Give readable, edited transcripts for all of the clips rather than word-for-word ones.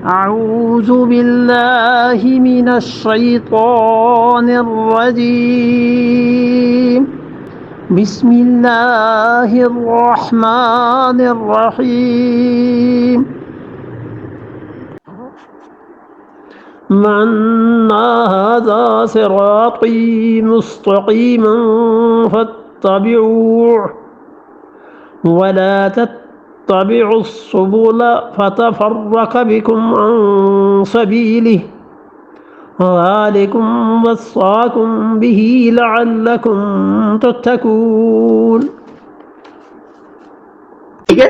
أعوذ بالله من الشيطان الرجيم بسم الله الرحمن الرحيم وأن هذا صراطي مستقيما فاتبعوه ولا تتبعوا السبل فتفرق بكم عن سبيله ذلكم وصاكم به لعلكم تتقون. ٹھیک ہے،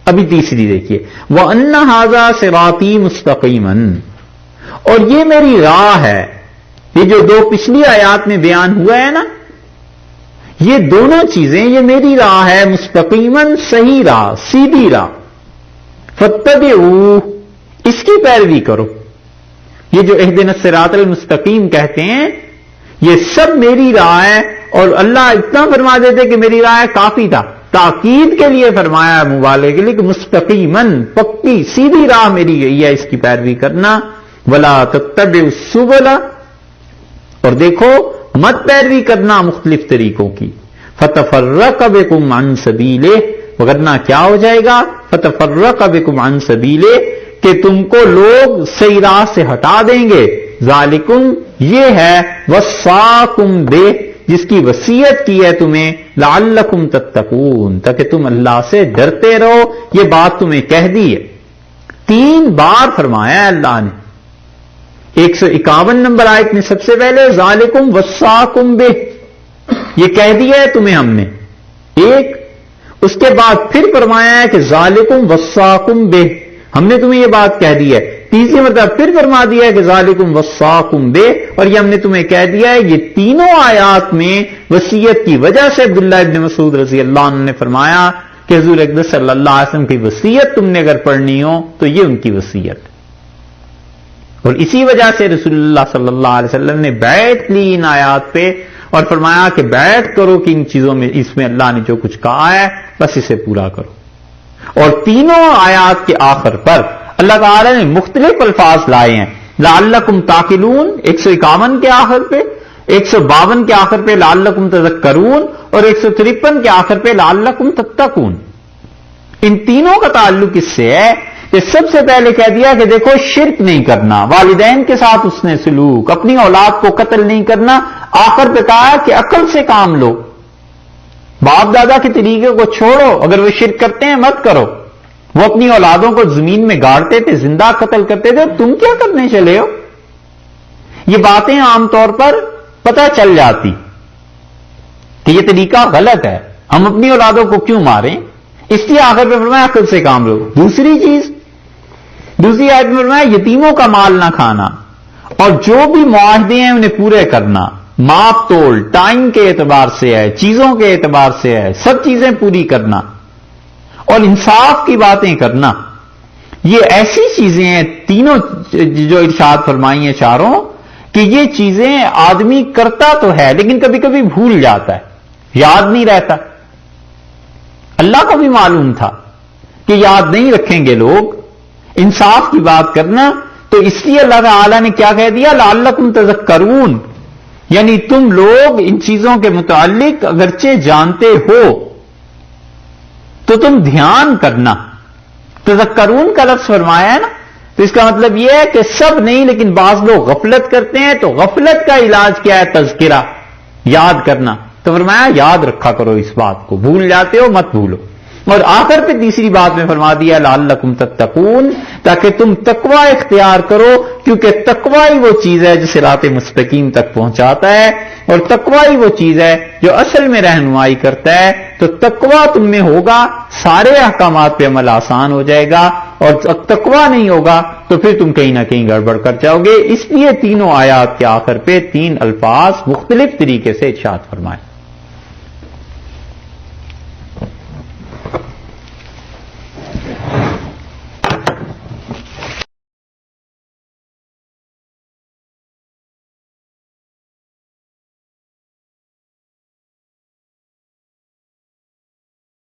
ابھی تیسری دیکھیے، وَأَنَّ هَذَا صِرَاطِي مُسْتَقِيمًا، اور یہ میری راہ ہے. یہ جو دو پچھلی آیات میں بیان ہوا ہے نا، یہ دونوں چیزیں، یہ میری راہ ہے، مستقیماً صحیح راہ، سیدھی راہ. فَاتَّبِعُوهُ، اس کی پیروی کرو. یہ جو اہدنا الصراط المستقیم کہتے ہیں، یہ سب میری راہ ہے. اور اللہ اتنا فرما دیتے کہ میری راہ ہے کافی تھا، تاکید کے لیے فرمایا مبالغے کے لیے کہ مستقیماً، پکی سیدھی راہ میری گئی ہے، اس کی پیروی کرنا. وَلَا تَتَّبِعُوا السُّبُلَ، اور دیکھو مت پیروی کرنا مختلف طریقوں کی. فَتَفَرَّقَ بِكُمْ عَنْ سَبِيلِهِ، وگرنہ کیا ہو جائے گا؟ فَتَفَرَّقَ بِكُمْ عَنْ سَبِيلِهِ، کہ تم کو لوگ صحیح راہ سے ہٹا دیں گے. ذالکم، یہ ہے، وصاکم بہ، جس کی وصیت کی ہے تمہیں، لعلکم تتقون، تاکہ تم اللہ سے ڈرتے رہو. یہ بات تمہیں کہہ دی ہے، 3 بار فرمایا ہے اللہ نے. 151 نمبر آیت میں سب سے پہلے ذالکم وصاکم بہ، یہ کہہ دیا ہے تمہیں ہم نے ایک. اس کے بعد پھر فرمایا ہے کہ ذالکم وصاکم بہ، ہم نے تمہیں یہ بات کہہ دی ہے. تیسری مرتبہ پھر فرما دیا ہے کہ ذالکم وصاکم بہ، اور یہ ہم نے تمہیں کہہ دیا ہے. یہ تینوں آیات میں وصیت کی وجہ سے عبداللہ ابن مسعود رضی اللہ عنہ نے فرمایا کہ حضور اقدس صلی اللہ علیہ وسلم کی وصیت تم نے اگر پڑھنی ہو تو یہ ان کی وصیت. اور اسی وجہ سے رسول اللہ صلی اللہ علیہ وسلم نے بیعت لی ان آیات پہ، اور فرمایا کہ بیعت کرو کہ ان چیزوں میں، اس میں اللہ نے جو کچھ کہا ہے بس اسے پورا کرو. اور تینوں آیات کے آخر پر اللہ تعالی نے مختلف الفاظ لائے ہیں. لعلکم تعقلون 151 کے آخر پہ، 152 کے آخر پہ لعلکم تذکرون، اور 153 کے آخر پہ لعلکم تتقون. ان تینوں کا تعلق اس سے ہے کہ سب سے پہلے کہہ دیا کہ دیکھو شرک نہیں کرنا، والدین کے ساتھ اس نے سلوک، اپنی اولاد کو قتل نہیں کرنا. آخر پہ کہا کہ عقل سے کام لو، باپ دادا کے طریقے کو چھوڑو، اگر وہ شرک کرتے ہیں مت کرو. وہ اپنی اولادوں کو زمین میں گاڑتے تھے، زندہ قتل کرتے تھے، تم کیا کرنے چلے ہو؟ یہ باتیں عام طور پر پتہ چل جاتی کہ یہ طریقہ غلط ہے، ہم اپنی اولادوں کو کیوں ماریں. اس لیے آخر پہ فرمایا عقل سے کام لو. دوسری چیز، دوسری آیت میں فرمایا یتیموں کا مال نہ کھانا، اور جو بھی معاہدے ہیں انہیں پورے کرنا. ماپ تول ٹائم کے اعتبار سے ہے، چیزوں کے اعتبار سے ہے، سب چیزیں پوری کرنا، اور انصاف کی باتیں کرنا. یہ ایسی چیزیں ہیں تینوں جو ارشاد فرمائی ہیں چاروں، کہ یہ چیزیں آدمی کرتا تو ہے لیکن کبھی کبھی بھول جاتا ہے، یاد نہیں رہتا. اللہ کو بھی معلوم تھا کہ یاد نہیں رکھیں گے لوگ. انصاف کی بات کرنا، تو اس لیے اللہ تعالی نے کیا کہہ دیا؟ لعلکم تذکرون، یعنی تم لوگ ان چیزوں کے متعلق اگرچہ جانتے ہو تو تم دھیان کرنا. تذکرون کا لفظ فرمایا ہے نا، تو اس کا مطلب یہ ہے کہ سب نہیں لیکن بعض لوگ غفلت کرتے ہیں، تو غفلت کا علاج کیا ہے؟ تذکرہ، یاد کرنا. تو فرمایا یاد رکھا کرو اس بات کو، بھول جاتے ہو مت بھولو. اور آخر پہ تیسری بات میں فرما دیا لعلکم تتقون، تاکہ تم تقوی اختیار کرو، کیونکہ تقوی ہی وہ چیز ہے جو صراط مستقیم تک پہنچاتا ہے، اور تقوی ہی وہ چیز ہے جو اصل میں رہنمائی کرتا ہے. تو تقوی تم میں ہوگا، سارے احکامات پہ عمل آسان ہو جائے گا، اور تقوی نہیں ہوگا تو پھر تم کہیں نہ کہیں گڑبڑ کر جاؤ گے. اس لیے تینوں آیات کے آخر پہ 3 الفاظ مختلف طریقے سے ارشاد فرمائے.